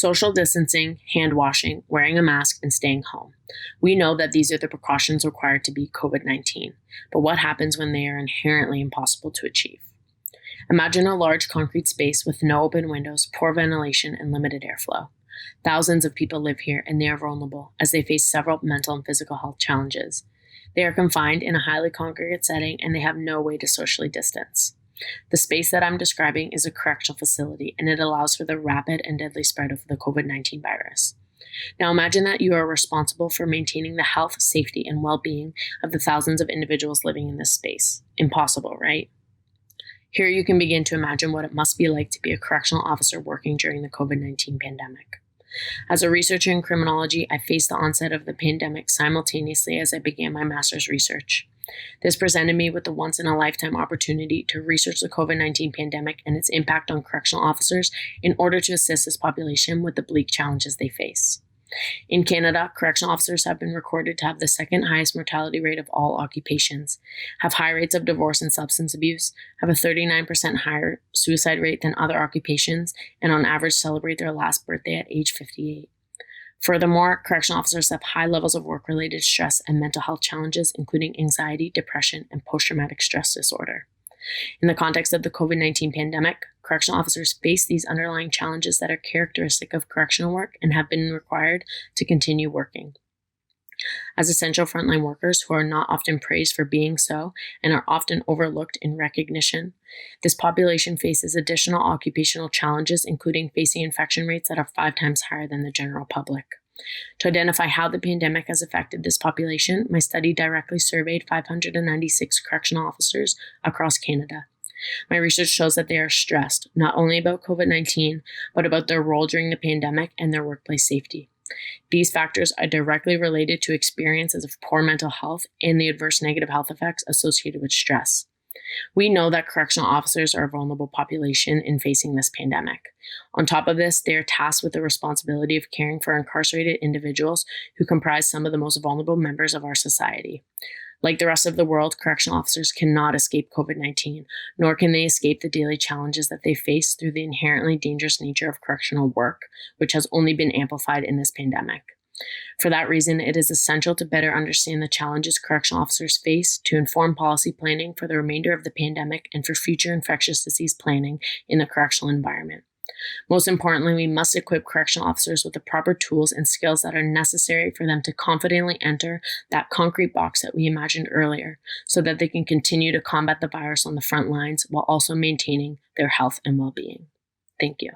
Social distancing, hand washing, wearing a mask, and staying home. We know that these are the precautions required to beat COVID-19, but what happens when they are inherently impossible to achieve? Imagine a large concrete space with no open windows, poor ventilation, and limited airflow. Thousands of people live here, and they are vulnerable as they face several mental and physical health challenges. They are confined in a highly congregate setting, and they have no way to socially distance. The space that I'm describing is a correctional facility, and it allows for the rapid and deadly spread of the COVID-19 virus. Now imagine that you are responsible for maintaining the health, safety, and well-being of the thousands of individuals living in this space. Impossible, right? Here you can begin to imagine what it must be like to be a correctional officer working during the COVID-19 pandemic. As a researcher in criminology, I faced the onset of the pandemic simultaneously as I began my master's research. This presented me with the once-in-a-lifetime opportunity to research the COVID-19 pandemic and its impact on correctional officers in order to assist this population with the bleak challenges they face. In Canada, correctional officers have been recorded to have the second highest mortality rate of all occupations, have high rates of divorce and substance abuse, have a 39% higher suicide rate than other occupations, and on average celebrate their last birthday at age 58. Furthermore, correctional officers have high levels of work-related stress and mental health challenges, including anxiety, depression, and post-traumatic stress disorder. In the context of the COVID-19 pandemic, correctional officers face these underlying challenges that are characteristic of correctional work and have been required to continue working. As essential frontline workers who are not often praised for being so and are often overlooked in recognition, this population faces additional occupational challenges, including facing infection rates that are 5 times higher than the general public. To identify how the pandemic has affected this population, my study directly surveyed 596 correctional officers across Canada. My research shows that they are stressed, not only about COVID-19, but about their role during the pandemic and their workplace safety. These factors are directly related to experiences of poor mental health and the adverse negative health effects associated with stress. We know that correctional officers are a vulnerable population in facing this pandemic. On top of this, they are tasked with the responsibility of caring for incarcerated individuals who comprise some of the most vulnerable members of our society. Like the rest of the world, correctional officers cannot escape COVID-19, nor can they escape the daily challenges that they face through the inherently dangerous nature of correctional work, which has only been amplified in this pandemic. For that reason, it is essential to better understand the challenges correctional officers face to inform policy planning for the remainder of the pandemic and for future infectious disease planning in the correctional environment. Most importantly, we must equip correctional officers with the proper tools and skills that are necessary for them to confidently enter that concrete box that we imagined earlier, so that they can continue to combat the virus on the front lines while also maintaining their health and well-being. Thank you.